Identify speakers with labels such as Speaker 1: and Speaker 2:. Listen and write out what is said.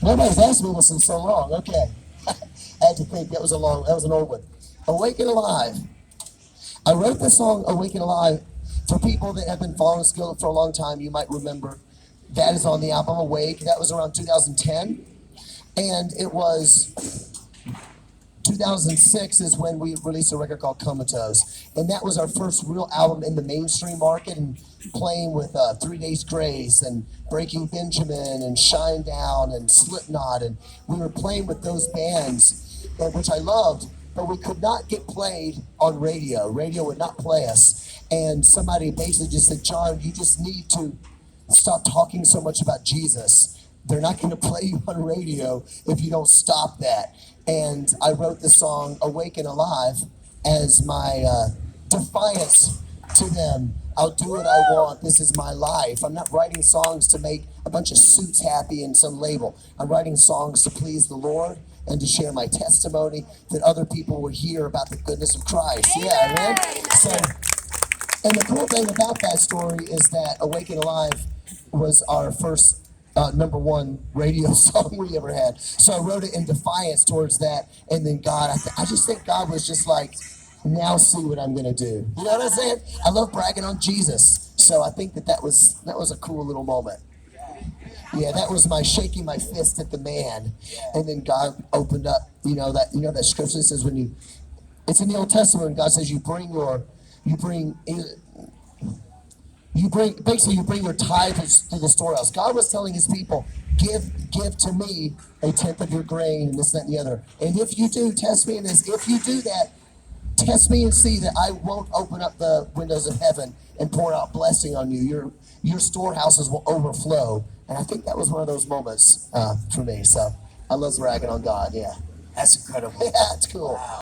Speaker 1: Nobody's asked me this in so long. Okay. I had to think. That was an old one. Awake and Alive. I wrote the song Awake and Alive for people that have been following Skillet for a long time. You might remember that is on the album Awake. That was around 2010. And it was 2006 is when we released a record called Comatose. And that was our first real album in the mainstream market, and playing with 3 Days Grace and Breaking Benjamin and Shinedown and Slipknot. And we were playing with those bands, which I loved, but we could not get played on radio. Radio would not play us. And somebody basically just said, John, you just need to stop talking so much about Jesus. They're not going to play you on radio if you don't stop that. And I wrote the song Awake and Alive as my defiance to them. I'll do what I want. This is my life. I'm not writing songs to make a bunch of suits happy in some label. I'm writing songs to please the Lord and to share my testimony that other people will hear about the goodness of Christ. Yeah, amen? So, and the cool thing about that story is that Awake and Alive was our first number one radio song we ever had. So I wrote it in defiance towards that, and then God, I just think God was just like, now see what I'm gonna do. You know what I'm saying? I love bragging on Jesus, so I think that was a cool little moment. Yeah, that was my shaking my fist at the man, and then God opened up. That scripture says it's in the Old Testament. When God says you bring your tithes to the storehouse. God was telling his people, give to me a tenth of your grain and this, that, and the other. And if you do, test me in this. If you do that, test me and see that I won't open up the windows of heaven and pour out blessing on you. Your storehouses will overflow. And I think that was one of those moments for me. So I love bragging on God. Yeah.
Speaker 2: That's incredible.
Speaker 1: Yeah, it's cool.
Speaker 2: Wow.